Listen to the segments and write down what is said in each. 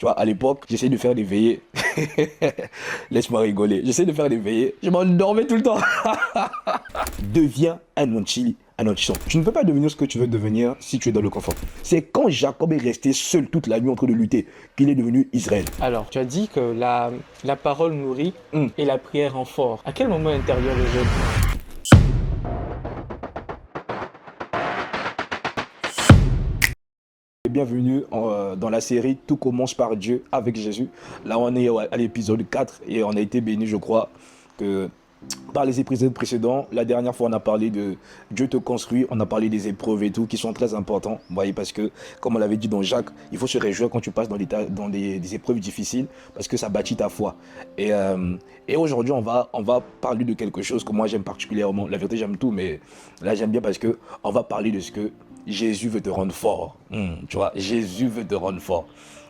Tu vois, à l'époque, j'essayais de faire des veillées. Laisse-moi rigoler. J'essayais de faire des veillées. Je m'endormais tout le temps. Deviens un anti-son. Tu ne peux pas devenir ce que tu veux devenir si tu es dans le confort. C'est quand Jacob est resté seul toute la nuit en train de lutter qu'il est devenu Israël. Alors, tu as dit que la parole nourrit Hum. et la prière rend fort. À quel moment intérieur le jeûne? Bienvenue dans la série Tout commence par Dieu avec Jésus. Là, on est à l'épisode 4 et on a été béni, je crois, que par les épisodes précédents. La dernière fois, on a parlé de Dieu te construit, on a parlé des épreuves et tout, qui sont très importants. Vous voyez, parce que, comme on l'avait dit dans Jacques, il faut se réjouir quand tu passes dans des épreuves difficiles, parce que ça bâtit ta foi. Et aujourd'hui, on va parler de quelque chose que moi j'aime particulièrement. La vérité, j'aime tout, mais là, j'aime bien parce que on va parler de ce que Jésus veut te rendre fort. Tu vois, Jésus veut te rendre fort.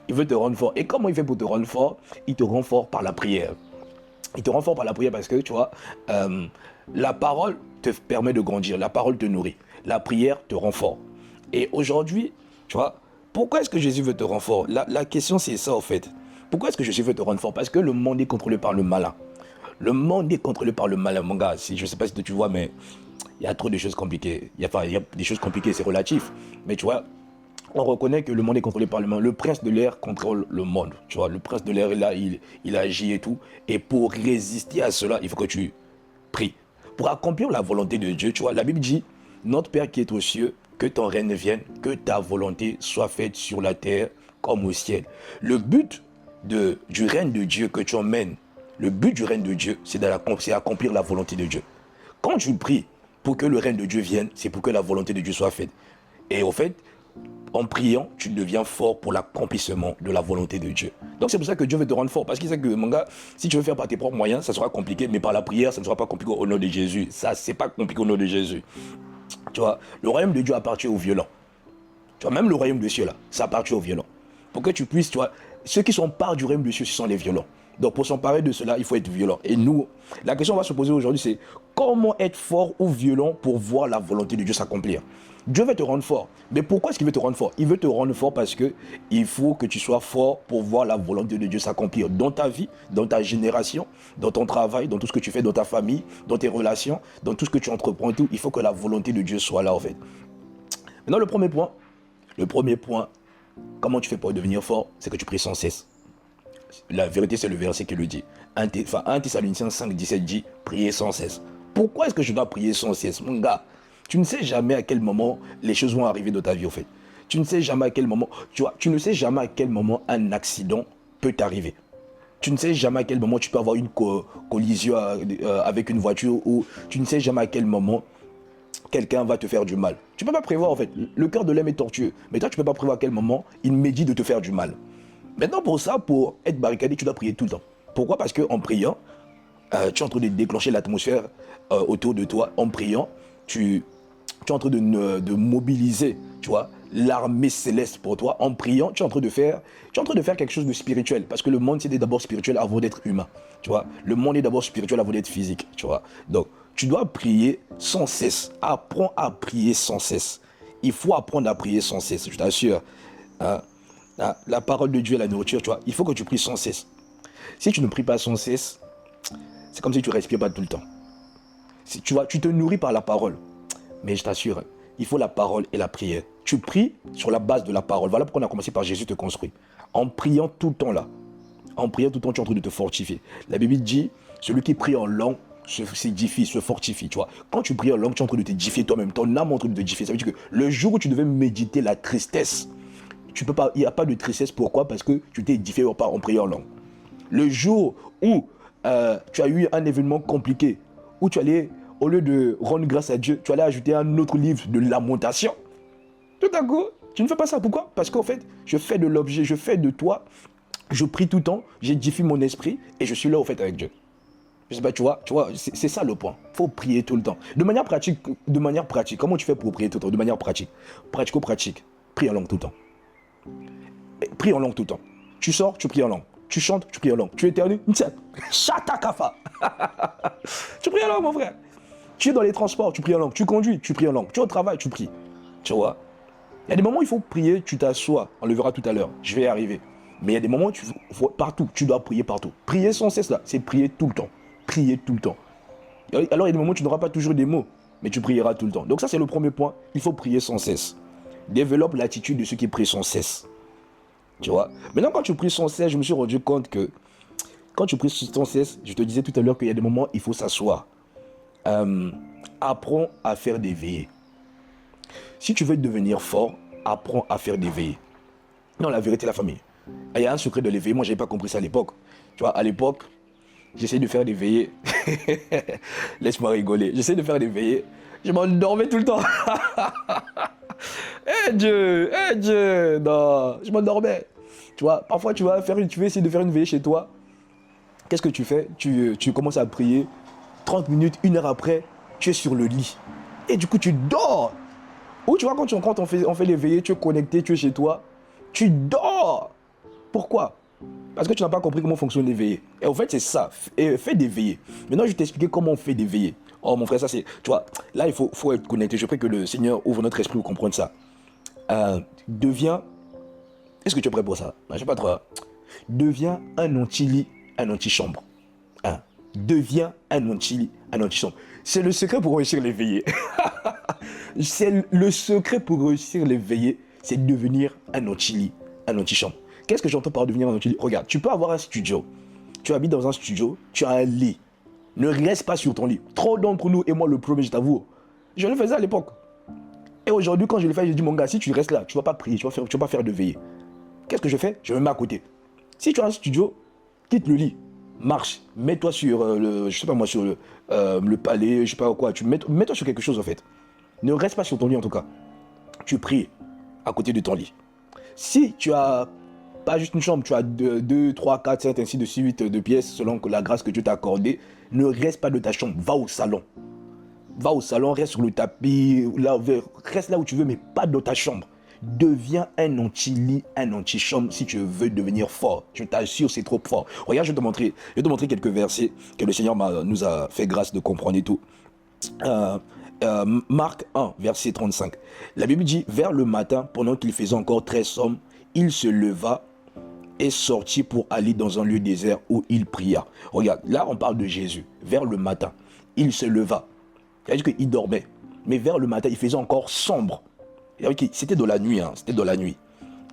Il veut te rendre fort. Et comment il fait pour te rendre fort? Il te rend fort par la prière. Il te rend fort par la prière parce que, tu vois, la parole te permet de grandir, la parole te nourrit, la prière te rend fort. Et aujourd'hui, tu vois, pourquoi est-ce que Jésus veut te rendre fort? La question, c'est ça, en fait. Pourquoi est-ce que Jésus veut te rendre fort? Parce que le monde est contrôlé par le malin. Le monde est contrôlé par le malin, mon gars. Je ne sais pas si tu vois, mais il y a trop de choses compliquées. Il y a des choses compliquées, c'est relatif. Mais tu vois, on reconnaît que le monde est contrôlé par le monde. Le prince de l'air contrôle le monde. Tu vois, le prince de l'air est là, il agit et tout. Et pour résister à cela, il faut que tu pries. Pour accomplir la volonté de Dieu, tu vois, la Bible dit, notre Père qui est aux cieux, que ton règne vienne, que ta volonté soit faite sur la terre comme au ciel. Le but du règne de Dieu que tu emmènes, le but du règne de Dieu, c'est d'accomplir la volonté de Dieu. Quand tu pries pour que le règne de Dieu vienne, c'est pour que la volonté de Dieu soit faite. Et au fait, en priant, tu deviens fort pour l'accomplissement de la volonté de Dieu. Donc c'est pour ça que Dieu veut te rendre fort. Parce qu'il sait que, mon gars, si tu veux faire par tes propres moyens, ça sera compliqué. Mais par la prière, ça ne sera pas compliqué au nom de Jésus. Ça, c'est pas compliqué au nom de Jésus. Tu vois, le royaume de Dieu appartient aux violents. Tu vois, même le royaume des cieux, là, ça appartient aux violents. Pour que tu puisses, tu vois, ceux qui sont part du royaume des cieux, ce sont les violents. Donc pour s'emparer de cela, il faut être violent. Et nous, la question qu'on va se poser aujourd'hui, c'est comment être fort ou violent pour voir la volonté de Dieu s'accomplir. Dieu veut te rendre fort. Mais pourquoi est-ce qu'il veut te rendre fort? Il veut te rendre fort parce que il faut que tu sois fort pour voir la volonté de Dieu s'accomplir dans ta vie, dans ta génération, dans ton travail, dans tout ce que tu fais, dans ta famille, dans tes relations, dans tout ce que tu entreprends et tout. Il faut que la volonté de Dieu soit là, en fait. Maintenant, le premier point, comment tu fais pour devenir fort, c'est que tu pries sans cesse. La vérité, c'est le verset qui le dit. 1 Thessaloniciens 5, 17 dit, priez sans cesse. Pourquoi est-ce que je dois prier sans cesse? Mon gars, tu ne sais jamais à quel moment les choses vont arriver dans ta vie, au fait. Tu ne sais jamais à quel moment, tu ne sais jamais à quel moment un accident peut t'arriver. Tu ne sais jamais à quel moment tu peux avoir une collision avec une voiture, ou tu ne sais jamais à quel moment quelqu'un va te faire du mal. Tu ne peux pas prévoir, en fait. Le cœur de l'homme est tortueux. Mais toi, tu ne peux pas prévoir à quel moment il médite de te faire du mal. Maintenant, pour ça, pour être barricadé, tu dois prier tout le temps. Pourquoi? Parce qu'en priant, tu es en train de déclencher l'atmosphère autour de toi. En priant, tu es en train de mobiliser, tu vois, l'armée céleste pour toi. En priant, tu es en train de faire quelque chose de spirituel. Parce que le monde, c'est d'abord spirituel avant d'être humain. Tu vois, le monde est d'abord spirituel avant d'être physique. Tu vois, donc tu dois prier sans cesse. Apprends à prier sans cesse. Il faut apprendre à prier sans cesse, je t'assure. Hein? La parole de Dieu est la nourriture, tu vois. Il faut que tu pries sans cesse. Si tu ne pries pas sans cesse, c'est comme si tu ne respires pas tout le temps. Si, tu vois, tu te nourris par la parole. Mais je t'assure, il faut la parole et la prière. Tu pries sur la base de la parole. Voilà pourquoi on a commencé par Jésus te construit. En priant tout le temps là. En priant tout le temps, tu es en train de te fortifier. La Bible dit, celui qui prie en langue s'édifie, se fortifie, tu vois. Quand tu pries en langue, tu es en train de t'édifier toi-même. Ton âme est en train de t'édifier. Ça veut dire que le jour où tu devais méditer la tristesse, tu peux pas, il n'y a pas de tristesse. Pourquoi? Parce que tu t'es édifié en priant en langue. Le jour où tu as eu un événement compliqué, où tu allais, au lieu de rendre grâce à Dieu, tu allais ajouter un autre livre de lamentation. Tout à coup, tu ne fais pas ça. Pourquoi? Parce qu'en fait, je fais de l'objet, je fais de toi, je prie tout le temps, j'édifie mon esprit et je suis là au fait avec Dieu. Je sais pas, tu vois, c'est ça le point. Il faut prier tout le temps. De manière pratique, comment tu fais pour prier tout le temps? De manière pratique, pratico-pratique, prie en langue tout le temps. Prie en langue tout le temps. Tu sors, tu pries en langue. Tu chantes, tu pries en langue. Tu éternues, chatakafa. Tu pries en langue, mon frère. Tu es dans les transports, tu pries en langue. Tu conduis, tu pries en langue. Tu es au travail, tu pries. Tu vois. Il y a des moments où il faut prier, tu t'assois. On le verra tout à l'heure. Je vais y arriver. Mais il y a des moments où partout, tu dois prier partout. Prier sans cesse là, c'est prier tout le temps. Prier tout le temps. Alors il y a des moments où tu n'auras pas toujours des mots, mais tu prieras tout le temps. Donc ça c'est le premier point, il faut prier sans cesse. Développe l'attitude de ceux qui prient sans cesse. Tu vois. Maintenant quand tu pries sans cesse, je me suis rendu compte que quand tu pries sans cesse, je te disais tout à l'heure qu'il y a des moments où il faut s'asseoir. Apprends à faire des veillées. Si tu veux devenir fort, apprends à faire des veillées. Non, la vérité, la famille. Il y a un secret de l'éveil. Moi, je n'avais pas compris ça à l'époque. Tu vois, à l'époque, j'essayais de faire des veillées. Laisse-moi rigoler. J'essayais de faire des veillées. Je m'endormais tout le temps. Dieu, Dieu. Non, je m'endormais. Tu vois, parfois, tu veux essayer de faire une veillée chez toi. Qu'est-ce que tu fais? Tu commences à prier. 30 minutes, 1 heure après, tu es sur le lit. Et du coup, tu dors. Ou tu vois, quand on fait les veillées, tu es connecté, tu es chez toi. Tu dors. Pourquoi? Parce que tu n'as pas compris comment fonctionnent les veillées. Et en fait, c'est ça. Fais des veillées. Maintenant, je vais t'expliquer comment on fait des veillées. Oh, mon frère, ça c'est... Tu vois, là, il faut être connecté. Je prie que le Seigneur ouvre notre esprit pour comprendre ça. Deviens... Est-ce que tu es prêt pour ça? Je ne sais pas trop. Deviens un anti-lit, un anti-chambre. Deviens un anti-lit, un anti-chambre. C'est le secret pour réussir les veillées. C'est le secret pour réussir les veillées. C'est devenir un anti-lit, un anti-chambre. Qu'est-ce que j'entends par devenir un anti-lit? Regarde, tu peux avoir un studio. Tu habites dans un studio, tu as un lit. Ne reste pas sur ton lit. Trop d'entre nous, et moi le premier, je t'avoue, je le faisais à l'époque. Et aujourd'hui, quand je le fais, je dis, mon gars, si tu restes là, tu ne vas pas prier, tu ne vas pas faire de veillée. Qu'est-ce que je fais? Je me mets à côté. Si tu as un studio, quitte le lit. Marche, mets-toi sur le palais, je sais pas quoi, mets-toi sur quelque chose en fait. Ne reste pas sur ton lit en tout cas. Tu pries à côté de ton lit. Si tu as pas juste une chambre, tu as 2, 3, 4, 7, ainsi de suite de pièces selon la grâce que Dieu t'a accordée, ne reste pas de ta chambre, va au salon. Va au salon, reste sur le tapis, reste là où tu veux, mais pas dans ta chambre. Deviens un anti-lit, un anti-chambre si tu veux devenir fort. Je t'assure, c'est trop fort. Regarde, je vais te montrer quelques versets que le Seigneur nous a fait grâce de comprendre et tout. Marc 1, verset 35. La Bible dit, vers le matin, pendant qu'il faisait encore très sombre, il se leva et sortit pour aller dans un lieu désert où il pria. Regarde, là on parle de Jésus. Vers le matin, il se leva. C'est-à-dire qu'il dormait. Mais vers le matin, il faisait encore sombre. C'était de la nuit, c'était de la nuit.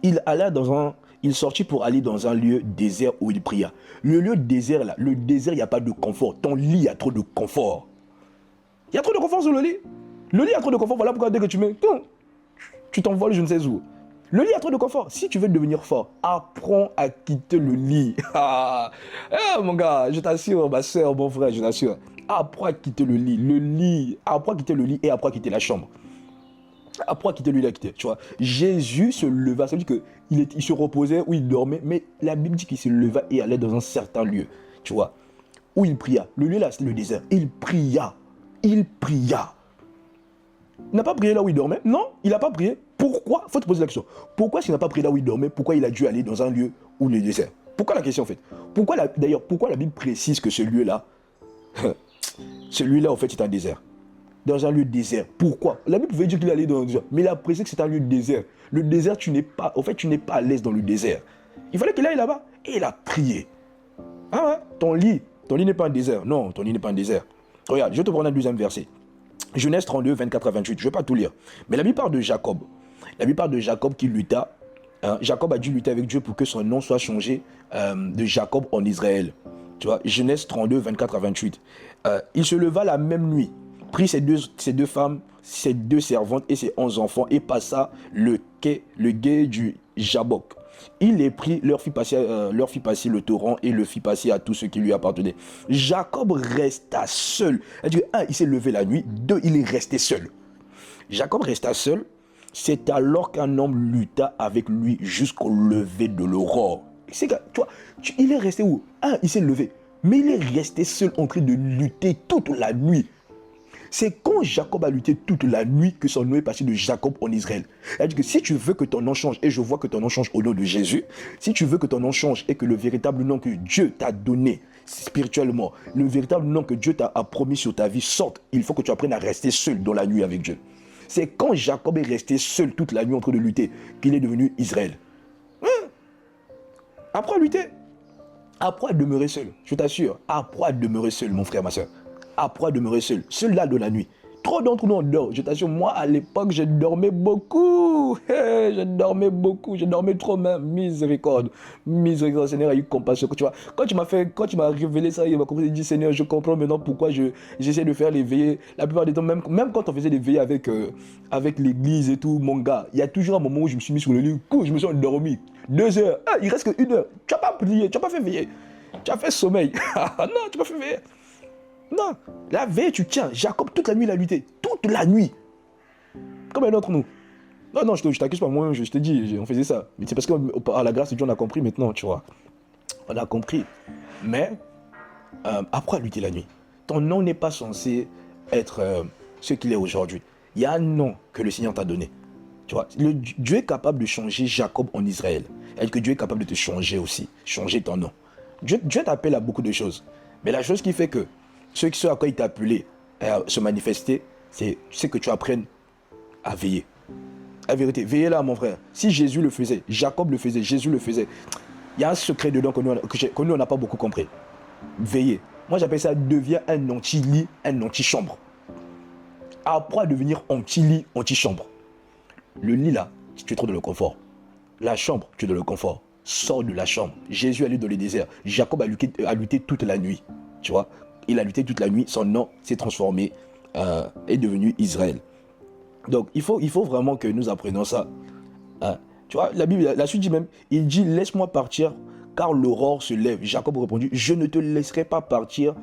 Il sortit pour aller dans un lieu désert où il pria. Le lieu désert là, le désert, il n'y a pas de confort. Ton lit, il y a trop de confort. Il y a trop de confort sur le lit. Le lit a trop de confort, voilà pourquoi dès que tu mets, tu t'envoles je ne sais où. Le lit a trop de confort. Si tu veux devenir fort, apprends à quitter le lit. Mon gars, je t'assure, ma soeur, mon frère, je t'assure. Apprends à quitter le lit. Apprends à quitter le lit et apprends à quitter la chambre. Apprends à quitter le lit, tu vois. Jésus se leva, ça veut dire qu'il se reposait ou il dormait, mais la Bible dit qu'il se leva et allait dans un certain lieu, tu vois, où il pria. Le lieu là, c'est le désert. Il pria. Il pria. Il n'a pas prié là où il dormait? Non, il n'a pas prié. Pourquoi? Il faut te poser la question. Pourquoi s'il n'a pas prié là où il dormait? Pourquoi il a dû aller dans un lieu où le désert? Pourquoi la question en fait? Pourquoi la Bible précise que ce lieu-là, celui-là en fait c'est un désert? Dans un lieu désert. Pourquoi? La Bible pouvait dire qu'il allait dans un désert, mais il a précisé que c'est un lieu désert. Le désert, tu n'es pas à l'aise dans le désert. Il fallait qu'il aille là-bas et il a prié. Ah ouais, ton lit n'est pas un désert. Non, ton lit n'est pas un désert. Regarde, je vais te prendre un deuxième verset. Genèse 32, 24 à 28. Je ne vais pas tout lire. Mais la Bible parle de Jacob. La Bible parle de Jacob qui lutta. Jacob a dû lutter avec Dieu pour que son nom soit changé de Jacob en Israël. Tu vois, Genèse 32, 24 à 28. Il se leva la même nuit, prit ses deux femmes, ses 2 servantes et ses 11 enfants et passa le gué du Jabok. Il les prit, leur fit passer le torrent et le fit passer à tous ceux qui lui appartenaient. Jacob resta seul. C'est-à-dire, 1, il s'est levé la nuit. 2, il est resté seul. Jacob resta seul. C'est alors qu'un homme lutta avec lui jusqu'au lever de l'aurore. C'est que, tu vois, il est resté où? 1, il s'est levé. Mais il est resté seul en train de lutter toute la nuit. C'est quand Jacob a lutté toute la nuit que son nom est passé de Jacob en Israël. C'est-à-dire que si tu veux que ton nom change, et je vois que ton nom change au nom de Jésus, si tu veux que ton nom change et que le véritable nom que Dieu t'a donné spirituellement, le véritable nom que Dieu t'a promis sur ta vie sorte, il faut que tu apprennes à rester seul dans la nuit avec Dieu. C'est quand Jacob est resté seul toute la nuit en train de lutter qu'il est devenu Israël. Apprends à lutter. Apprends à demeurer seul. Je t'assure. Apprends à demeurer seul, mon frère, ma soeur. Apprends à demeurer seul. Seul là de la nuit. Trop d'entre nous, on dort. Je t'assure, moi, à l'époque, je dormais beaucoup. Je dormais beaucoup. Je dormais trop même. Miséricorde. Miséricorde, Seigneur a eu compassion. Tu vois, quand tu m'as révélé ça, il m'a compris, il dit, Seigneur, je comprends maintenant pourquoi j'essaie de faire les veillées. La plupart des temps, même quand on faisait des veillées avec l'église et tout, mon gars, il y a toujours un moment où je me suis mis sur le lit, je me suis endormi. 2 heures. Ah, il reste que 1 heure. Tu n'as pas prié, tu n'as pas fait veiller. Tu as fait sommeil. Non, tu n'as pas fait veiller. Non, la veille, tu tiens. Jacob, toute la nuit, il a lutté. Toute la nuit. Comme un d'entre nous. Non, je t'accuse pas, moi, je te dis, on faisait ça. Mais c'est parce qu'à la grâce de Dieu, on a compris maintenant, tu vois. On a compris. Mais, apprends à lutter la nuit. Ton nom n'est pas censé être ce qu'il est aujourd'hui. Il y a un nom que le Seigneur t'a donné. Tu vois, Dieu est capable de changer Jacob en Israël. Et que Dieu est capable de te changer aussi. Changer ton nom. Dieu t'appelle à beaucoup de choses. Mais la chose qui fait que ce à quoi il t'a appelé à se manifester, c'est que tu apprennes à veiller. La vérité, veillez là, mon frère. Si Jésus le faisait, Jacob le faisait, Jésus le faisait, il y a un secret dedans que nous, on n'a pas beaucoup compris. Veillez. Moi, j'appelle ça deviens un anti-lit, un anti-chambre. Apprends à devenir anti-lit, anti-chambre. Le lit là, tu es trop dans le confort. La chambre, tu es dans le confort. Sors de la chambre. Jésus allait dans le désert. Jacob a lutté toute la nuit. Tu vois, il a lutté toute la nuit. Son nom s'est transformé, est devenu Israël. Donc, il faut vraiment que nous apprenions ça. Tu vois, la Bible, la suite dit même, il dit, laisse-moi partir, car l'aurore se lève. Jacob répondit, je ne te laisserai pas partir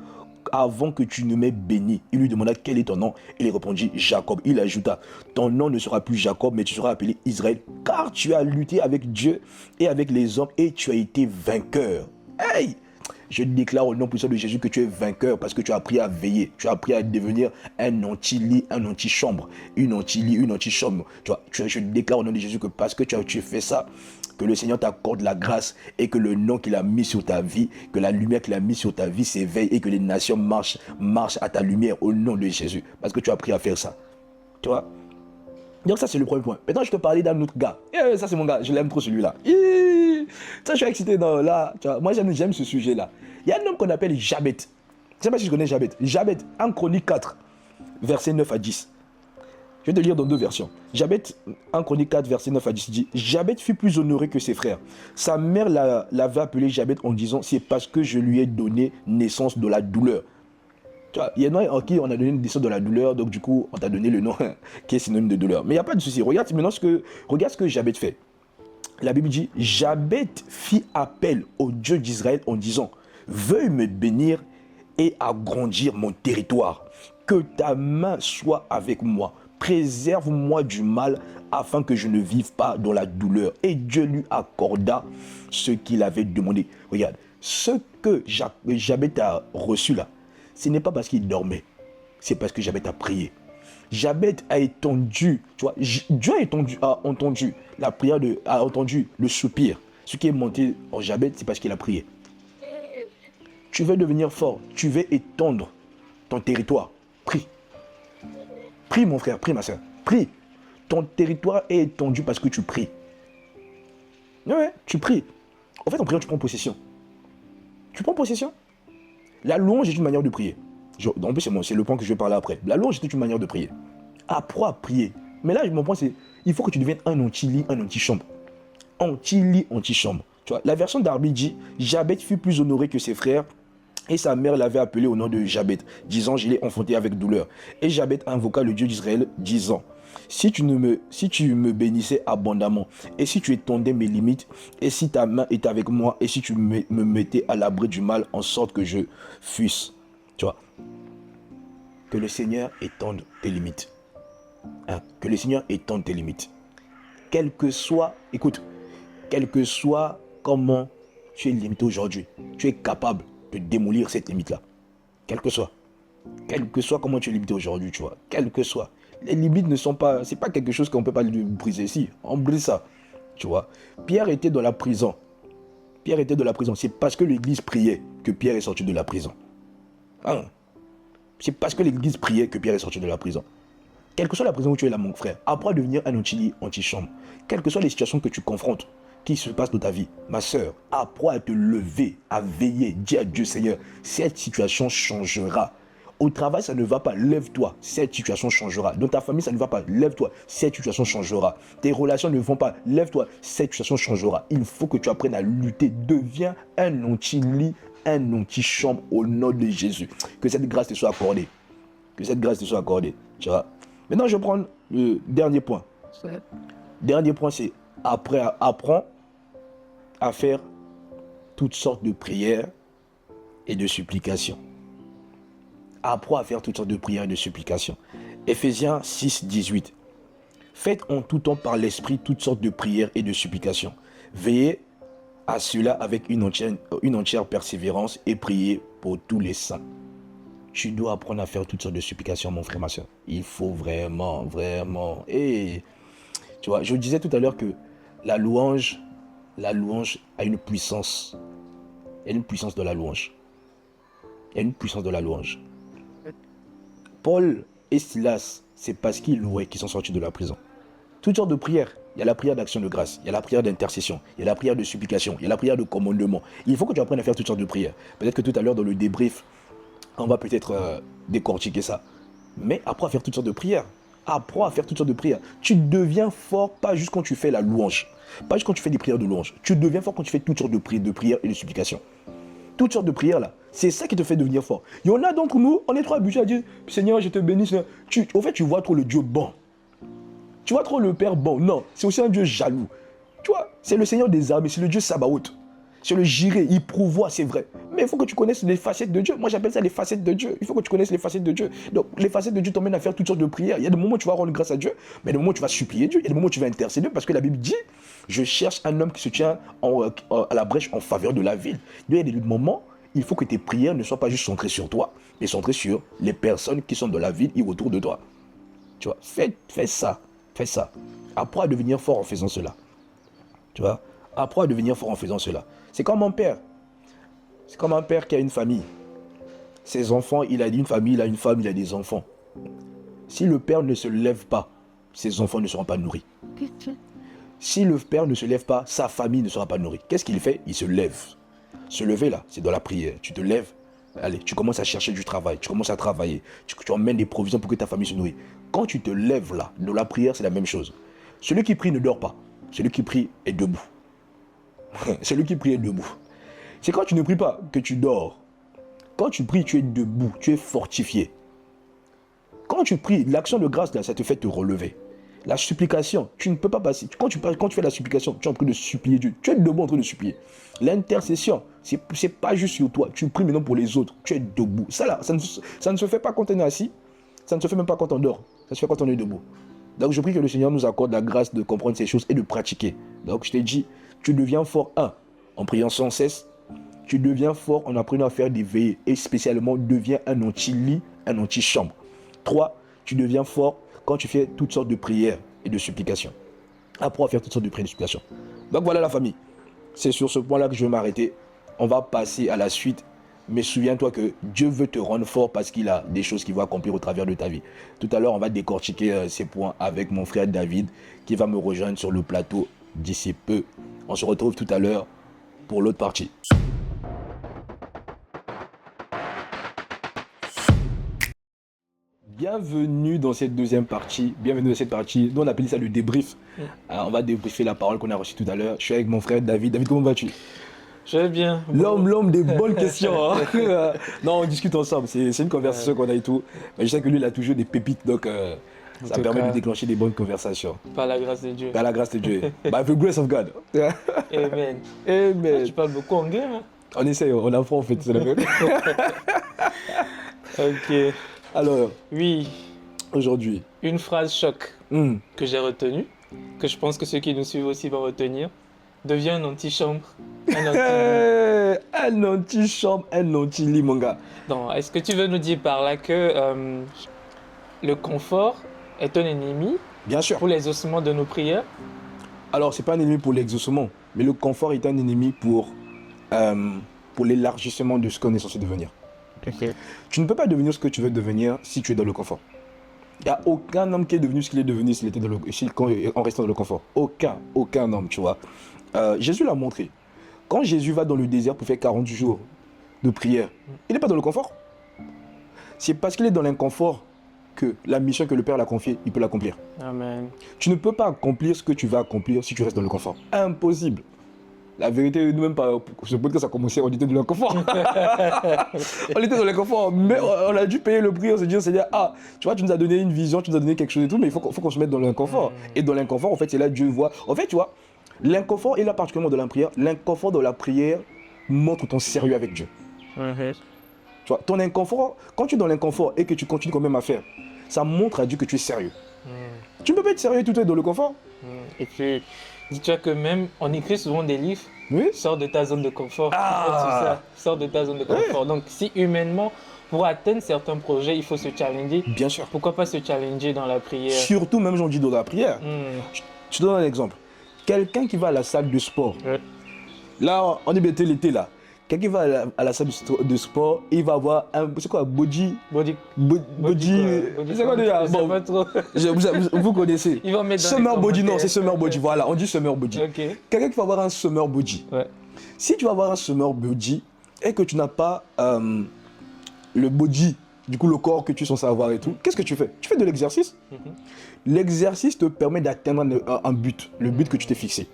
avant que tu ne m'aies béni. Il lui demanda, quel est ton nom? Il répondit, Jacob. Il ajouta, ton nom ne sera plus Jacob, mais tu seras appelé Israël, car tu as lutté avec Dieu et avec les hommes, et tu as été vainqueur. Hey! Je déclare au nom puissant de Jésus que tu es vainqueur parce que tu as appris à veiller. Tu as appris à devenir un anti-lit, un anti-chambre. Une anti-lit, une anti-chambre. Je déclare au nom de Jésus que parce que tu as fait ça, que le Seigneur t'accorde la grâce et que le nom qu'il a mis sur ta vie, que la lumière qu'il a mis sur ta vie s'éveille et que les nations marchent à ta lumière au nom de Jésus. Parce que tu as appris à faire ça. Tu vois? Donc ça, c'est le premier point. Maintenant, je te parlais d'un autre gars. Ça, c'est mon gars. Je l'aime trop, celui-là. Ça, je suis excité. Là, tu vois, moi, j'aime ce sujet-là. Il y a un homme qu'on appelle Jabet. Je ne sais pas si je connais Jabet. Jabet, 1 Chronique 4, versets 9 à 10. Je vais te lire dans 2 versions. Jabet, 1 Chronique 4, versets 9 à 10, dit, Jabet fut plus honoré que ses frères. Sa mère l'avait appelé Jabet en disant, c'est parce que je lui ai donné naissance de la douleur. Tu vois, il y en a en qui on a donné une naissance de la douleur, donc du coup, on t'a donné le nom qui est synonyme de douleur. Mais il n'y a pas de souci. Regarde maintenant ce que Jabet fait. La Bible dit, Jabet fit appel au Dieu d'Israël en disant, veuille me bénir et agrandir mon territoire. Que ta main soit avec moi. Préserve-moi du mal afin que je ne vive pas dans la douleur. Et Dieu lui accorda ce qu'il avait demandé. Regarde, ce que Jabet a reçu là, ce n'est pas parce qu'il dormait, c'est parce que Jabet a prié. Jabet a étendu, tu vois, Dieu a entendu la prière, a entendu le soupir. Ce qui est monté en Jabet, c'est parce qu'il a prié. Tu veux devenir fort, tu veux étendre ton territoire, prie. Prie mon frère, prie ma soeur, prie. Ton territoire est étendu parce que tu pries. Ouais, tu pries. En fait, en priant, tu prends possession. Tu prends possession. La louange est une manière de prier. En plus, c'est le point que je vais parler après. La louange est une manière de prier. Apprends à prier. Mais là, mon point, c'est il faut que tu deviennes un anti-lit, un anti-chambre. Anti-lit, anti-chambre. Tu vois, la version d'Arbi dit Jabet fut plus honoré que ses frères et sa mère l'avait appelé au nom de Jabet, disant je l'ai enfanté avec douleur. Et Jabet invoqua le Dieu d'Israël, disant si tu me bénissais abondamment, et si tu étendais mes limites, et si ta main était avec moi, et si tu me mettais à l'abri du mal, en sorte que je fusse. Tu vois, que le Seigneur étende tes limites. Que le Seigneur étende tes limites. Quel que soit comment tu es limité aujourd'hui, tu es capable de démolir cette limite-là. Quel que soit comment tu es limité aujourd'hui, tu vois. Quel que soit. Les limites ne sont pas, c'est pas quelque chose qu'on peut pas briser ici. On brise ça, tu vois. Pierre était dans la prison. C'est parce que l'église priait que Pierre est sorti de la prison. C'est parce que l'église priait que Pierre est sorti de la prison. Quelle que soit la prison où tu es là, mon frère, apprends à devenir un anti-lit, anti-chambre. Quelles que soient les situations que tu confrontes, qui se passe dans ta vie, ma sœur, apprends à te lever, à veiller, dis à Dieu, Seigneur, cette situation changera. Au travail, ça ne va pas, lève-toi, cette situation changera. Dans ta famille, ça ne va pas, lève-toi, cette situation changera. Tes relations ne vont pas, lève-toi, cette situation changera. Il faut que tu apprennes à lutter. Deviens un anti-lit, un anti-chambre au nom de Jésus. Que cette grâce te soit accordée. Que cette grâce te soit accordée. Tu vois. Maintenant, je vais prendre le dernier point. Dernier point, c'est apprends à faire toutes sortes de prières et de supplications. Apprends à faire toutes sortes de prières et de supplications. Éphésiens 6, 18. Faites en tout temps par l'Esprit toutes sortes de prières et de supplications. Veillez à cela avec une entière persévérance et priez pour tous les saints. Tu dois apprendre à faire toutes sortes de supplications, mon frère, ma soeur. Il faut vraiment. Et tu vois, je disais tout à l'heure que la louange a une puissance. Il y a une puissance de la louange. Il y a une puissance de la louange. Paul et Silas, c'est parce qu'ils louaient qu'ils sont sortis de la prison. Toutes sortes de prières. Il y a la prière d'action de grâce, il y a la prière d'intercession, il y a la prière de supplication, il y a la prière de commandement. Il faut que tu apprennes à faire toutes sortes de prières. Peut-être que tout à l'heure dans le débrief, on va peut-être décortiquer ça. Mais apprends à faire toutes sortes de prières. Apprends à faire toutes sortes de prières. Tu deviens fort, pas juste quand tu fais la louange. Pas juste quand tu fais des prières de louange. Tu deviens fort quand tu fais toutes sortes de prières et de supplications. Toutes sortes de prières là. C'est ça qui te fait devenir fort. Il y en a d'entre nous, on est trop habitués à dire Seigneur, je te bénis. Seigneur. Au fait, tu vois trop le Dieu bon. Tu vois trop le Père bon. Non, c'est aussi un Dieu jaloux. Tu vois, c'est le Seigneur des armées, c'est le Dieu Sabaoth. C'est le Jiré, il pourvoit, c'est vrai. Mais il faut que tu connaisses les facettes de Dieu. Moi, j'appelle ça les facettes de Dieu. Il faut que tu connaisses les facettes de Dieu. Donc, les facettes de Dieu t'emmènent à faire toutes sortes de prières. Il y a des moments où tu vas rendre grâce à Dieu, mais il y a des moments où tu vas supplier Dieu. Il y a des moments où tu vas intercéder parce que la Bible dit je cherche un homme qui se tient à la brèche en faveur de la ville. Il y a des moments, il faut que tes prières ne soient pas juste centrées sur toi, mais centrées sur les personnes qui sont dans la ville et autour de toi. Tu vois, fais ça. Fais ça. Apprends à devenir fort en faisant cela. Tu vois, apprends à devenir fort en faisant cela. C'est comme mon père. C'est comme un père qui a une famille. Ses enfants, il a une famille, il a une femme, il a des enfants. Si le père ne se lève pas, ses enfants ne seront pas nourris. Si le père ne se lève pas, sa famille ne sera pas nourrie. Qu'est-ce qu'il fait? Il se lève. Se lever là, c'est dans la prière. Tu te lèves, allez, tu commences à chercher du travail, tu commences à travailler, tu emmènes des provisions pour que ta famille se nourrit. Quand tu te lèves là, dans la prière, c'est la même chose. Celui qui prie ne dort pas. Celui qui prie est debout. Celui qui prie est debout. C'est quand tu ne pries pas que tu dors. Quand tu pries, tu es debout, tu es fortifié. Quand tu pries, l'action de grâce, là, ça te fait te relever. La supplication, tu ne peux pas passer. Quand tu fais la supplication, tu es en train de supplier Dieu. Tu es debout en train de supplier. L'intercession, c'est pas juste sur toi. Tu pries maintenant pour les autres. Tu es debout. Ça là, ça ne se fait pas quand on est assis. Ça ne se fait même pas quand on dort. Ça se fait quand on est debout. Donc je prie que le Seigneur nous accorde la grâce de comprendre ces choses et de pratiquer. Donc je t'ai dit, tu deviens fort, en priant sans cesse. Tu deviens fort en apprenant à faire des veillées. Et spécialement, deviens un anti-lit, un anti-chambre. 3, tu deviens fort quand tu fais toutes sortes de prières et de supplications. Apprends à faire toutes sortes de prières et de supplications. Donc voilà la famille. C'est sur ce point-là que je vais m'arrêter. On va passer à la suite. Mais souviens-toi que Dieu veut te rendre fort parce qu'il a des choses qu'il va accomplir au travers de ta vie. Tout à l'heure, on va décortiquer ces points avec mon frère David qui va me rejoindre sur le plateau d'ici peu. On se retrouve tout à l'heure pour l'autre partie. Bienvenue dans cette deuxième partie. Bienvenue dans cette partie dont on appelle ça le débrief. Alors, on va débriefer la parole qu'on a reçue tout à l'heure. Je suis avec mon frère David. David, comment vas-tu? Je vais bien. L'homme des bonnes questions. Hein. Non, on discute ensemble. C'est une conversation qu'on a et tout. Mais je sais que lui, il a toujours des pépites. Donc, ça permet de déclencher des bonnes conversations. Par la grâce de Dieu. Par la grâce de Dieu. By the grace of God. Amen. Amen. Tu parles beaucoup anglais, hein? On essaie, on apprend en fait. C'est la même. Ok. Alors, oui. Aujourd'hui. Une phrase choc que j'ai retenue, que je pense que ceux qui nous suivent aussi vont retenir. Deviens un anti-chambre. Un anti-chambre, un anti-lit, mon gars. Donc, est-ce que tu veux nous dire par là que le confort est un ennemi? Bien sûr. Pour l'exaucement de nos prières? Alors, ce n'est pas un ennemi pour l'exaucement, mais le confort est un ennemi pour l'élargissement de ce qu'on est censé devenir. Okay. Tu ne peux pas devenir ce que tu veux devenir si tu es dans le confort. Il n'y a aucun homme qui est devenu ce qu'il est devenu en restant dans le confort. Aucun homme, tu vois. Jésus l'a montré. Quand Jésus va dans le désert pour faire 40 jours de prière, il n'est pas dans le confort. C'est parce qu'il est dans l'inconfort que la mission que le Père l'a confiée, il peut l'accomplir. Amen. Tu ne peux pas accomplir ce que tu vas accomplir si tu restes dans le confort. Impossible. La vérité, nous-mêmes, ce podcast a commencé, on était dans l'inconfort. On était dans l'inconfort, mais on a dû payer le prix. On s'est dit, Seigneur, tu vois, tu nous as donné une vision, tu nous as donné quelque chose et tout, mais il faut qu'on se mette dans l'inconfort. Et dans l'inconfort, en fait, c'est là que Dieu voit. En fait, tu vois, l'inconfort, et là particulièrement dans la prière, l'inconfort de la prière montre ton sérieux avec Dieu. Tu vois, ton inconfort, quand tu es dans l'inconfort et que tu continues quand même à faire, ça montre à Dieu que tu es sérieux. Tu ne peux pas être sérieux tout le temps dans le confort. Et puis, dis-toi que même, on écrit souvent des livres, Oui. sors de ta zone de confort. Sors de ta zone de confort. Donc, si humainement, pour atteindre certains projets, il faut se challenger, Bien sûr. pourquoi pas se challenger dans la prière? Surtout, même j'en dis dans la prière. Je te donne un exemple. Quelqu'un qui va à la salle de sport, Ouais. là, on est bêté l'été là. Quelqu'un qui va à la salle de sport, il va avoir un. C'est quoi, body. Body. C'est quoi déjà? Je sais Bon, pas trop. vous connaissez. Il va mettre dans les Summer body, non, commentaires. c'est summer body. Voilà, on dit summer body. Ok. Quelqu'un qui va avoir un summer body. Ouais. Si tu vas avoir un summer body et que tu n'as pas le body, du coup le corps que tu es censé avoir et tout, qu'est-ce que tu fais? Tu fais de l'exercice. L'exercice te permet d'atteindre un but, le but que tu t'es fixé.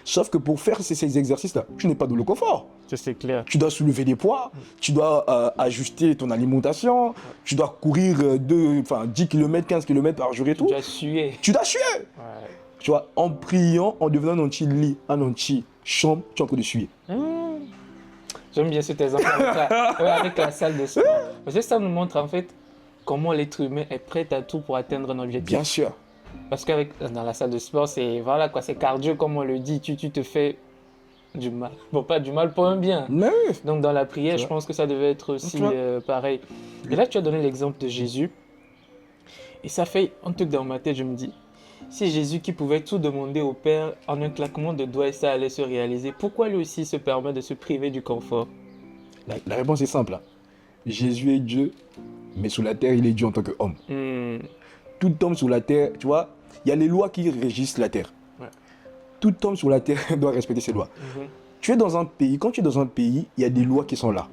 Sauf que pour faire ces exercices-là, tu n'es pas dans le confort. Ça, c'est clair. Tu dois soulever des poids, tu dois ajuster ton alimentation, tu dois courir 10 km, 15 km par jour et tout. Tu as sué. Tu dois suer. Ouais. Tu vois, en priant, en devenant un anti-lit, un anti-chambre, tu es en train de suer. J'aime bien cet exemple avec la salle de sport. Parce que ça nous montre en fait comment l'être humain est prêt à tout pour atteindre un objectif. Bien sûr. Parce que dans la salle de sport, c'est voilà quoi, c'est cardio comme on le dit, tu te fais du mal. Bon, pas du mal pour un bien. Mais oui. Donc dans la prière, Tu je vois. pense que ça devait être aussi Tu vois. pareil. Et là, tu as donné l'exemple de Jésus. Et ça fait un truc dans ma tête, je me dis, si Jésus qui pouvait tout demander au Père en un claquement de doigts et ça allait se réaliser, pourquoi lui aussi se permet de se priver du confort? La réponse est simple. Hein. Jésus est Dieu, mais sur la terre, il est Dieu en tant qu'homme. Tout homme sur la terre, tu vois, il y a les lois qui régissent la terre. Ouais. Tout homme sur la terre doit respecter ces lois. Tu es dans un pays, quand tu es dans un pays, il y a des lois qui sont là.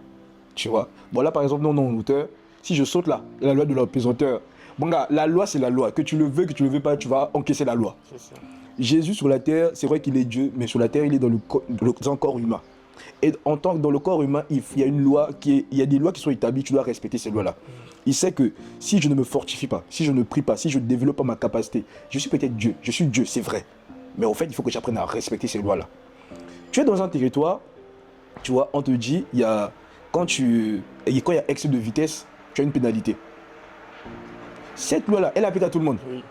Tu vois. Bon, là, par exemple, non, en hauteur, si je saute là, la loi de l'empaisanteur, bon, gars, la loi, c'est la loi. Que tu le veux, que tu le veux pas, tu vas encaisser la loi. C'est ça. Jésus sur la terre, c'est vrai qu'il est Dieu, mais sur la terre, il est dans un corps humain. Et en tant que dans le corps humain, il y a une loi il y a des lois qui sont établies, tu dois respecter ces lois-là. Il sait que si je ne me fortifie pas, si je ne prie pas, si je ne développe pas ma capacité, je suis peut-être Dieu, je suis Dieu, c'est vrai. Mais en fait, il faut que j'apprenne à respecter ces lois-là. Tu es dans un territoire, tu vois, on te dit, quand il y a excès de vitesse, tu as une pénalité. Cette loi-là, elle applique à tout le monde. Oui.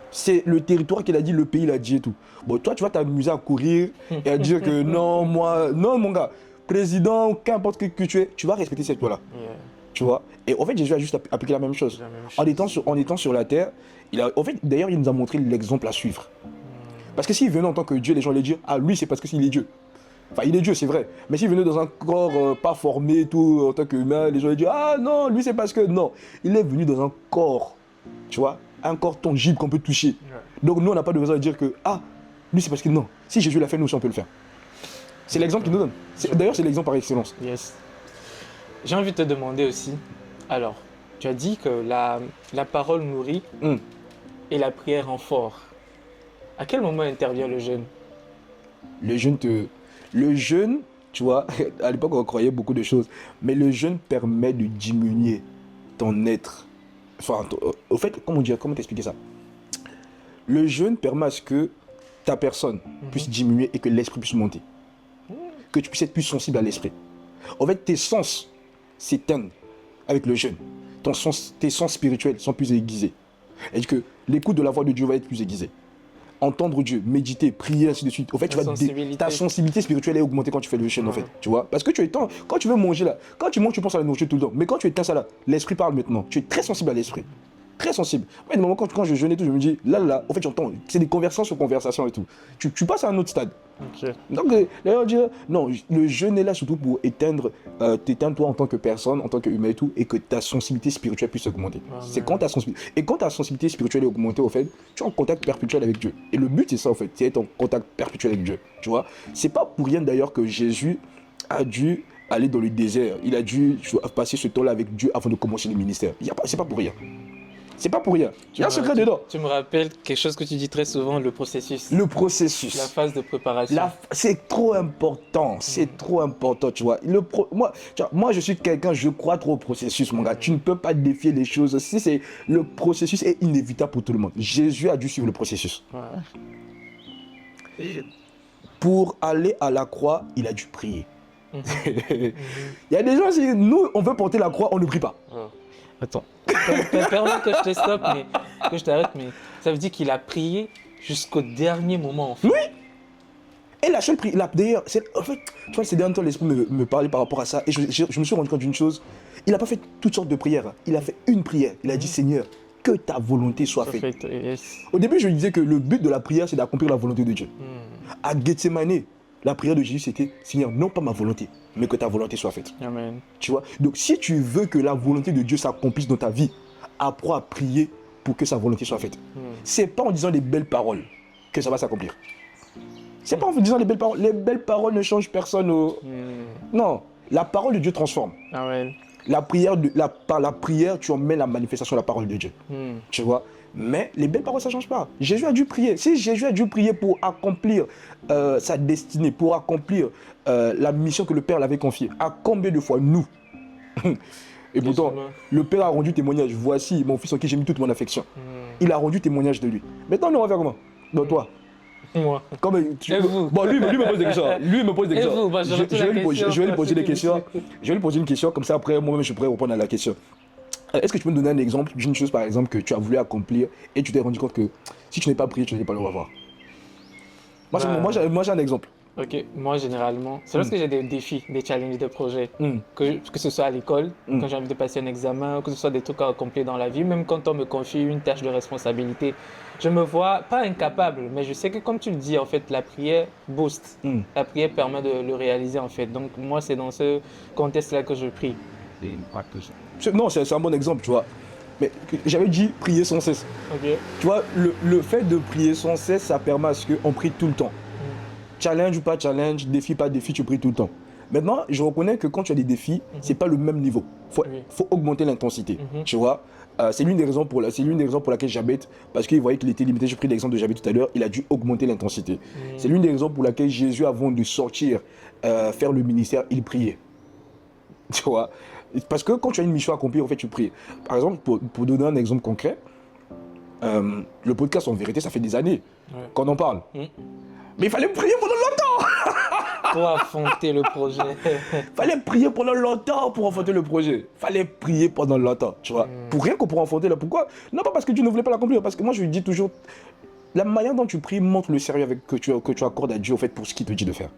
C'est le territoire qu'il a dit, le pays l'a dit et tout. Bon, toi, tu vas t'amuser à courir et à dire que non, moi, non, mon gars, président, qu'importe que tu es, tu vas respecter cette loi-là. Yeah. Tu vois. Et en fait, Jésus a juste appliqué la même chose. La même chose. En étant sur la terre, en fait, d'ailleurs, il nous a montré l'exemple à suivre. Parce que s'il venait en tant que Dieu, les gens allaient dire, ah, lui, c'est parce qu'il est Dieu. Enfin, il est Dieu, c'est vrai. Mais s'il venait dans un corps pas formé, tout, en tant qu'humain, les gens allaient dire, ah non, lui, c'est parce que. Non, il est venu dans un corps, tu vois, un corps tangible qu'on peut toucher. Ouais. Donc, nous, on n'a pas de raison de dire que, ah, lui, c'est parce que non. Si Jésus l'a fait, nous aussi, on peut le faire. C'est l'exemple qu'il nous donne. D'ailleurs, c'est l'exemple par excellence. Yes. J'ai envie de te demander aussi, alors, tu as dit que la parole nourrit et la prière rend fort. À quel moment intervient le jeûne? Le jeûne, tu vois, à l'époque, on croyait beaucoup de choses. Mais le jeûne permet de diminuer ton être. Enfin, au fait, comment t'expliquer ça? Le jeûne permet à ce que ta personne puisse diminuer et que l'esprit puisse monter. Que tu puisses être plus sensible à l'esprit. En fait, tes sens s'éteignent avec le jeûne. Tes sens spirituels sont plus aiguisés. Et que l'écoute de la voix de Dieu va être plus aiguisée. Entendre Dieu, méditer, prier, ainsi de suite. En fait, ta sensibilité spirituelle est augmentée quand tu fais le jeûne, en fait. Tu vois? Parce que tu es quand tu veux manger là, quand tu manges, tu penses à la nourriture tout le temps. Mais quand tu éteins ça là, l'esprit parle maintenant. Tu es très sensible à l'esprit. Très sensible. Mais du moment quand je jeûne et tout, je me dis, là, en fait, j'entends, c'est des conversations sur conversations et tout. Tu passes à un autre stade. Ok. Donc, là, on dit, non, le jeûne est là surtout pour t'éteindre toi en tant que personne, en tant qu'humain et tout, et que ta sensibilité spirituelle puisse augmenter. C'est quand ta sensibilité. Et quand ta sensibilité spirituelle est augmentée, au fait, tu es en contact perpétuel avec Dieu. Et le but, c'est ça, en fait, c'est être en contact perpétuel avec Dieu. Tu vois, c'est pas pour rien d'ailleurs que Jésus a dû aller dans le désert. Il a dû passer ce temps-là avec Dieu avant de commencer le ministère. C'est pas pour rien. C'est pas pour rien. Il y a un secret dedans. Tu me rappelles quelque chose que tu dis très souvent, le processus. Le processus. La phase de préparation. C'est trop important. C'est trop important, tu vois. Moi, je suis quelqu'un, je crois trop au processus, mon gars. Tu ne peux pas défier les choses. Le processus est inévitable pour tout le monde. Jésus a dû suivre le processus. Ouais. Pour aller à la croix, il a dû prier. Il y a des gens, si nous, on veut porter la croix, on ne prie pas. Oh. Attends. Permets que je te stoppe, mais que je t'arrête, mais ça veut dire qu'il a prié jusqu'au dernier moment, en fait. Oui. Et la seule prière, d'ailleurs, en fait, tu vois, ces derniers temps, l'esprit me parlait par rapport à ça, et je me suis rendu compte d'une chose. Il n'a pas fait toutes sortes de prières. Il a fait une prière. Il a dit, Seigneur, que ta volonté soit faite. Yes. Au début, je disais que le but de la prière, c'est d'accomplir la volonté de Dieu. À Gethsemane, la prière de Jésus, c'était, Seigneur, non pas ma volonté, mais que ta volonté soit faite. Amen. Tu vois? Donc, si tu veux que la volonté de Dieu s'accomplisse dans ta vie, apprends à prier pour que sa volonté soit faite. C'est pas en disant des belles paroles que ça va s'accomplir. C'est pas en disant les belles paroles. Les belles paroles ne changent personne. Non, la parole de Dieu transforme. Amen. Par la prière, tu emmènes la manifestation de la parole de Dieu. Tu vois? Mais les belles paroles, ça ne change pas. Jésus a dû prier. Si Jésus a dû prier pour accomplir sa destinée, pour accomplir la mission que le Père l'avait confiée, à combien de fois nous et pourtant, le Père a rendu témoignage. Voici mon fils en qui j'ai mis toute mon affection. Il a rendu témoignage de lui. Maintenant, nous, on va faire comment? Dans toi. Moi. Comme, bon, lui me pose des questions. Lui me pose des questions. Bah, je vais lui poser des questions. Je vais lui poser une question. Comme ça, après, moi-même, je pourrais répondre à la question. Est-ce que tu peux me donner un exemple d'une chose, par exemple, que tu as voulu accomplir et tu t'es rendu compte que si tu n'es pas prié, tu n'allais pas le revoir? Moi, j'ai un exemple. Ok, moi généralement, c'est lorsque j'ai des défis, des challenges, des projets, que ce soit à l'école, quand j'ai envie de passer un examen, que ce soit des trucs à accomplir dans la vie, même quand on me confie une tâche de responsabilité, je me vois pas incapable, mais je sais que comme tu le dis, en fait, la prière booste, la prière permet de le réaliser en fait. Donc moi, c'est dans ce contexte-là que je prie. Non, c'est un bon exemple, tu vois. Mais j'avais dit prier sans cesse. Okay. Tu vois, le fait de prier sans cesse, ça permet à ce qu'on prie tout le temps. Challenge ou pas challenge, défi pas défi, tu pries tout le temps. Maintenant, je reconnais que quand tu as des défis, c'est pas le même niveau. Faut augmenter l'intensité, tu vois. C'est l'une des raisons pour laquelle j'habite, parce qu'il voyait qu'il était limité. J'ai pris l'exemple de Jabet tout à l'heure, il a dû augmenter l'intensité. C'est l'une des raisons pour laquelle Jésus, avant de sortir, faire le ministère, il priait. Tu vois. Parce que quand tu as une mission à accomplir, en fait, tu pries. Par exemple, pour donner un exemple concret, le podcast, en vérité, ça fait des années qu'on en parle. Mais il fallait prier pendant longtemps pour affronter le projet. Fallait prier pendant longtemps pour affronter le projet. Fallait prier pendant longtemps, tu vois. Pour rien que pour affronter là. Pourquoi? Non pas parce que Dieu ne voulait pas l'accomplir, parce que moi je lui dis toujours, la manière dont tu pries montre le sérieux que tu accordes à Dieu en fait pour ce qu'il te dit de faire.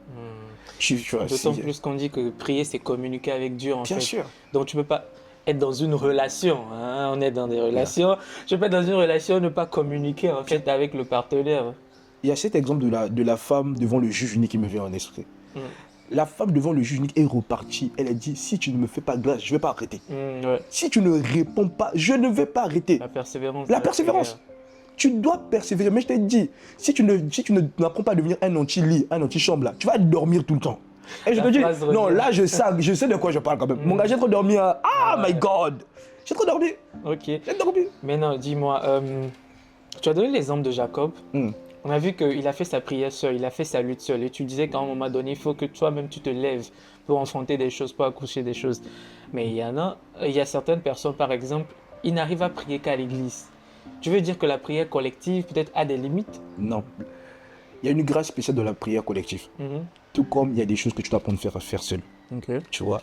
D'autant plus qu'on dit que prier c'est communiquer avec Dieu en fait. Bien sûr. Donc tu peux pas être dans une relation, hein. On est dans des relations. Je peux être dans une relation ne pas communiquer en fait avec le partenaire. Il y a cet exemple de la femme devant le juge unique qui me vient en esprit. La femme devant le juge unique est repartie. Elle a dit, si tu ne me fais pas grâce, je ne vais pas arrêter. Si tu ne réponds pas, je ne vais pas arrêter. La persévérance. La persévérance. Tu dois persévérer. Mais je t'ai dit, si tu n'apprends pas à devenir un anti-lit, un anti-chambre, là, tu vas dormir tout le temps. Et je te dis, non, là, je sais de quoi je parle quand même. Mon gars, j'ai trop dormi. Ah, my God. J'ai trop dormi. Ok. J'ai dormi. Mais non, dis-moi, tu as donné l'exemple de Jacob. On a vu qu'il a fait sa prière seul, il a fait sa lutte seul. Et tu disais qu'à un moment donné, il faut que toi-même tu te lèves pour affronter des choses, pour accoucher des choses. Mais il y a certaines personnes, par exemple, ils n'arrivent à prier qu'à l'église. Tu veux dire que la prière collective peut-être a des limites? Non. Il y a une grâce spéciale de la prière collective. Tout comme il y a des choses que tu dois apprendre à faire seul. Tu vois,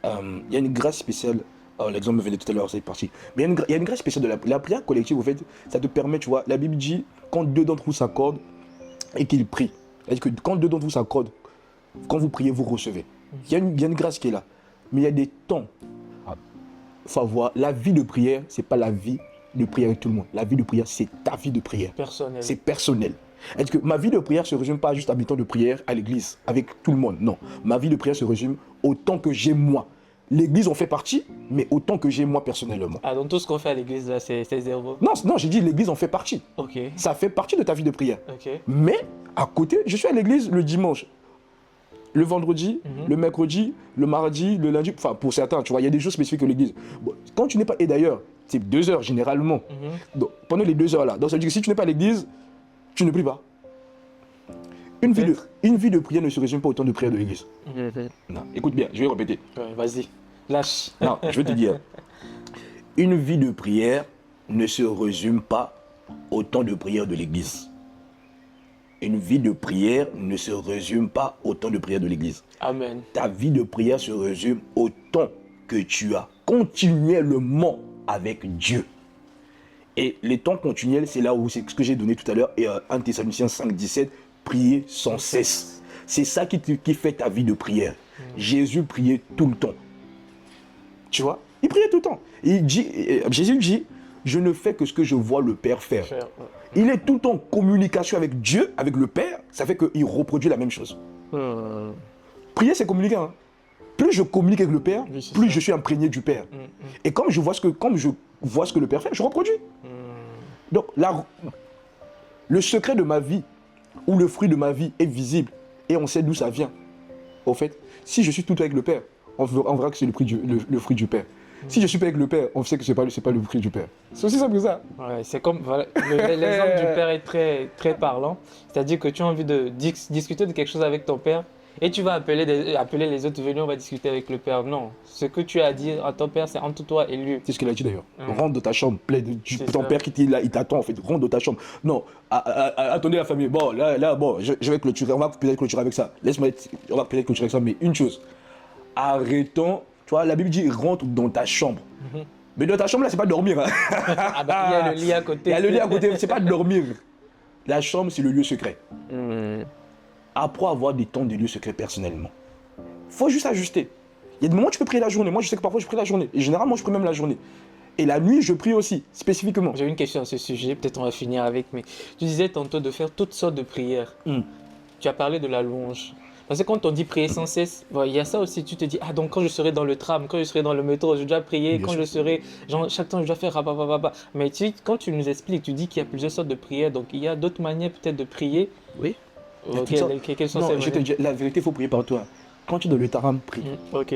il y a une grâce spéciale. Oh, l'exemple me venait tout à l'heure, c'est parti. Mais il y a une grâce spéciale de la prière collective, en fait, ça te permet, tu vois, la Bible dit, quand deux d'entre vous s'accordent et qu'ils prient. C'est-à-dire que quand deux d'entre vous s'accordent, quand vous priez, vous recevez. Il y a une grâce qui est là. Mais il y a des temps. Il faut avoir, la vie de prière, c'est pas la vie de prier avec tout le monde. La vie de prière, c'est ta vie de prière. Personnel. C'est personnel. Est-ce que ma vie de prière ne se résume pas juste à mi temps de prière à l'église, avec tout le monde? Non. Ma vie de prière se résume autant que j'ai moi. L'église en fait partie, mais autant que j'ai moi personnellement. Ah, donc tout ce qu'on fait à l'église, là, c'est zéro. Non, non, j'ai dit l'église en fait partie. Ok. Ça fait partie de ta vie de prière. Ok. Mais à côté, je suis à l'église le dimanche, le vendredi, le mercredi, le mardi, le lundi. Enfin, pour certains, tu vois, il y a des jours spécifiques à l'église. Bon, quand tu n'es pas, et d'ailleurs, c'est 2 heures généralement. Donc, pendant les 2 heures là, donc ça veut dire que si tu n'es pas à l'église, tu ne pries pas. Une vie de prière ne se résume pas au temps de prière de l'église. Non, écoute bien, je vais répéter. Ouais, vas-y, lâche. Non, je vais te dire. Une vie de prière ne se résume pas au temps de prière de l'église. Une vie de prière ne se résume pas au temps de prière de l'église. Amen. Ta vie de prière se résume au temps que tu as continuellement avec Dieu. Et les temps continuels, c'est là où c'est ce que j'ai donné tout à l'heure, et 1 Thessaloniciens 5, 17, prier sans cesse. C'est ça qui fait ta vie de prière. Jésus priait tout le temps. Tu vois? Il priait tout le temps. Jésus dit, je ne fais que ce que je vois le Père faire. Il est tout le temps en communication avec Dieu, avec le Père. Ça fait qu'il reproduit la même chose. Prier, c'est communiquer. Hein. Plus je communique avec le Père, Oui, plus ça. je suis imprégné du Père. Et comme je vois ce que le Père fait, je reproduis. Donc, le secret de ma vie, ou le fruit de ma vie est visible, et on sait d'où ça vient. Au fait, si je suis tout le temps avec le Père, on verra que c'est le fruit du Père. Si je suis pas avec le Père, on sait que c'est pas le fruit du Père. C'est aussi simple que ça. Ouais, c'est comme voilà, l'exemple du père est très très parlant. C'est-à-dire que tu as envie de discuter de quelque chose avec ton père et tu vas appeler les autres venus, on va discuter avec le père. Non, ce que tu as à dire à ton père, c'est entre toi et lui. C'est ce qu'il a dit d'ailleurs. Rentre dans ta chambre, ton père qui là, il t'attend en fait. Rentre dans ta chambre. Non, attendez la famille. Bon, là, bon, je vais clôturer. On va peut-être clôturer avec ça. On va peut-être clôturer avec ça. Mais une chose, arrêtons. Tu vois, la Bible dit rentre dans ta chambre. Mais dans ta chambre là, c'est pas dormir. Hein. Ah bah, il y a le lit à côté. Il y a le lit à côté, c'est pas dormir. La chambre, c'est le lieu secret. Apprends à avoir des temps de lieu secret personnellement. Faut juste ajuster. Il y a des moments où tu peux prier la journée. Moi, je sais que parfois, je prie la journée. Et généralement, je prie même la journée. Et la nuit, je prie aussi, spécifiquement. J'ai une question à ce sujet, peut-être on va finir avec, mais tu disais tantôt de faire toutes sortes de prières. Tu as parlé de la louange. Parce que quand on dit prier sans cesse, il y a ça aussi, tu te dis, ah donc quand je serai dans le tram, quand je serai dans le métro, je dois prier, Bien quand sûr. je serai, genre, chaque temps je dois faire rapapapapa. Mais quand tu nous expliques, tu dis qu'il y a plusieurs sortes de prières, donc il y a d'autres manières peut-être de prier. Oui. Quelles sont ces Non, je te manières? dis, la vérité, il faut prier par toi. Quand tu es dans le tram, prie. Ok.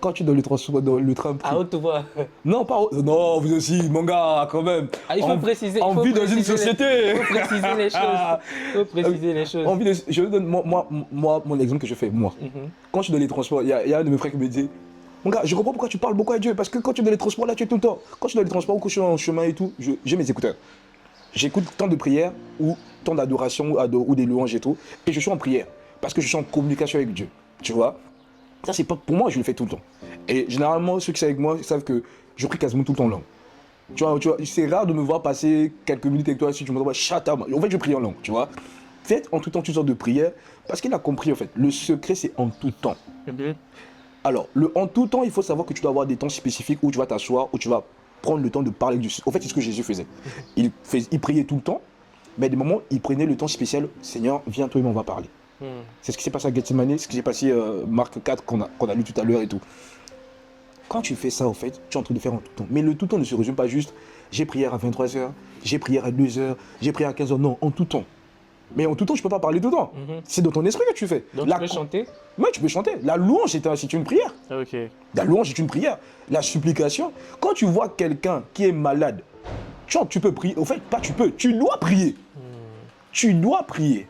Quand tu es dans le transport, dans le tram, prie. À haute voix. Non, pas. Non, vous aussi, mon gars, quand même. Ah, il faut préciser. On vit dans une société. Il faut préciser les choses. Il faut préciser les choses. Je donne moi, mon exemple que je fais, moi. Quand je suis dans les transports, il y a un de mes frères qui me dit, mon gars, je comprends pourquoi tu parles beaucoup à Dieu, parce que quand tu es dans les transports, là, tu es tout le temps. Quand je suis dans les transports ou que je suis en chemin et tout, j'ai mes écouteurs. J'écoute tant de prières ou tant d'adoration ou des louanges et tout, et je suis en prière, parce que je suis en communication avec Dieu, tu vois. Ça, c'est pas pour moi, je le fais tout le temps. Et généralement, ceux qui sont avec moi savent que je prie quasiment tout le temps en langue. Tu vois, c'est rare de me voir passer quelques minutes avec toi si tu me dis, shut up. En fait, je prie en langue, tu vois. Faites en tout temps toutes sortes de prières, parce qu'il a compris, en fait. Le secret, c'est en tout temps. Alors, en tout temps, il faut savoir que tu dois avoir des temps spécifiques où tu vas t'asseoir, où tu vas prendre le temps de parler du... En fait, c'est ce que Jésus faisait. Il priait tout le temps, mais à des moments, il prenait le temps spécial. Seigneur, viens, toi et moi, on va parler. C'est ce qui s'est passé à Gethsemane, ce qui s'est passé Marc 4 qu'on a lu tout à l'heure et tout. Quand tu fais ça, en fait, tu es en train de faire en tout temps. Mais le tout temps ne se résume pas juste, j'ai prié à 23h, j'ai prié à 2h, j'ai prié à 15h. Non, en tout temps. Mais en tout temps, je ne peux pas parler tout le temps. C'est dans ton esprit que tu fais. Donc tu peux chanter? Oui, tu peux chanter. La louange, c'est une prière. Ok. La louange, c'est une prière. La supplication, quand tu vois quelqu'un qui est malade, tu peux prier. En fait, pas tu peux, tu dois prier. Tu dois prier.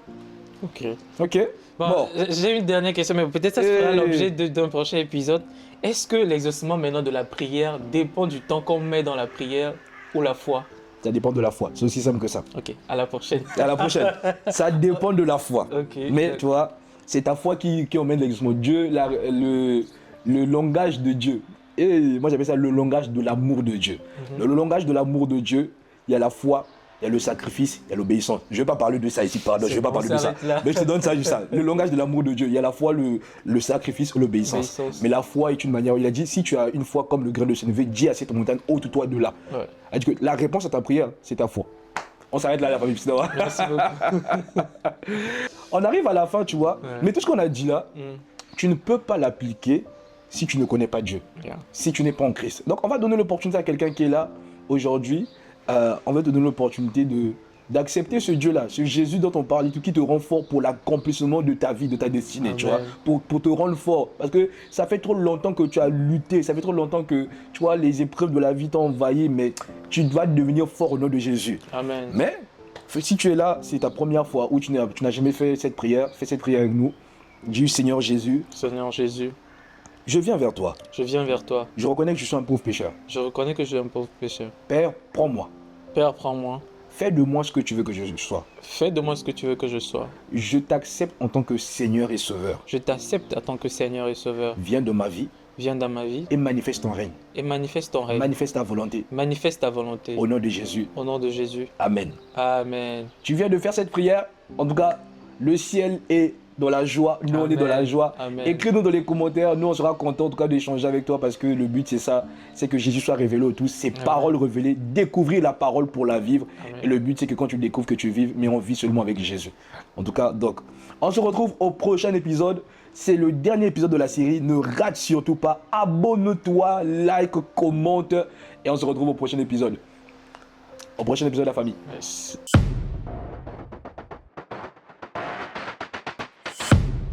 Ok. Ok. Bon. J'ai une dernière question, mais peut-être ça sera l'objet d'un prochain épisode. Est-ce que l'exaucement maintenant de la prière dépend du temps qu'on met dans la prière ou la foi? Ça dépend de la foi. C'est aussi simple que ça. Ok, à la prochaine. À la prochaine. Ça dépend de la foi. Ok. Mais tu vois, c'est ta foi qui emmène l'exaucement. Dieu, le langage de Dieu. Et moi j'appelle ça le langage de l'amour de Dieu. Dans le langage de l'amour de Dieu, il y a la foi, il il y a le sacrifice, il y a l'obéissance. Je ne vais pas parler de ça ici, pardon, je ne vais pas parler de ça. Là. Mais je te donne ça juste ça. Le langage de l'amour de Dieu, il y a à la fois le sacrifice et l'obéissance. Mais la foi est une manière, il a dit, si tu as une foi comme le grain de sénévé, dis à cette montagne, ôte-toi de là. Ouais. C'est-à-dire que la réponse à ta prière, c'est ta foi. On s'arrête là, la famille. Merci beaucoup. On arrive à la fin, tu vois. Ouais. Mais tout ce qu'on a dit là, tu ne peux pas l'appliquer si tu ne connais pas Dieu, si tu n'es pas en Christ. Donc, on va donner l'opportunité à quelqu'un qui est là aujourd'hui. On va te donner l'opportunité d'accepter ce Dieu-là, ce Jésus dont on parle, qui te rend fort pour l'accomplissement de ta vie, de ta destinée, Amen. Tu vois, pour te rendre fort. Parce que ça fait trop longtemps que tu as lutté, ça fait trop longtemps que, tu vois, les épreuves de la vie t'ont envahi, mais tu dois devenir fort au nom de Jésus. Amen. Mais si tu es là, c'est ta première fois où tu n'as jamais fait cette prière, fais cette prière avec nous. Dis, Seigneur Jésus. Seigneur Jésus. Je viens vers toi. Je viens vers toi. Je reconnais que je suis un pauvre pécheur. Je reconnais que je suis un pauvre pécheur. Père, prends-moi. Père, prends-moi. Fais de moi ce que tu veux que je sois. Fais de moi ce que tu veux que je sois. Je t'accepte en tant que Seigneur et Sauveur. Je t'accepte en tant que Seigneur et Sauveur. Viens dans ma vie. Viens dans ma vie. Et manifeste ton règne. Et manifeste ton règne. Manifeste ta volonté. Manifeste ta volonté. Au nom de Jésus. Au nom de Jésus. Amen. Amen. Tu viens de faire cette prière. En tout cas, le ciel est dans la joie, nous on est dans la joie. Écris-nous dans les commentaires, nous on sera contents en tout cas d'échanger avec toi parce que le but c'est ça, c'est que Jésus soit révélé au tous, ses paroles révélées, découvrir la parole pour la vivre. Et le but c'est que quand tu découvres que tu vives, mais on vit seulement avec Jésus. En tout cas, donc, on se retrouve au prochain épisode. C'est le dernier épisode de la série, ne rate surtout pas, abonne-toi, like, commente et on se retrouve au prochain épisode. Au prochain épisode la famille. Yes.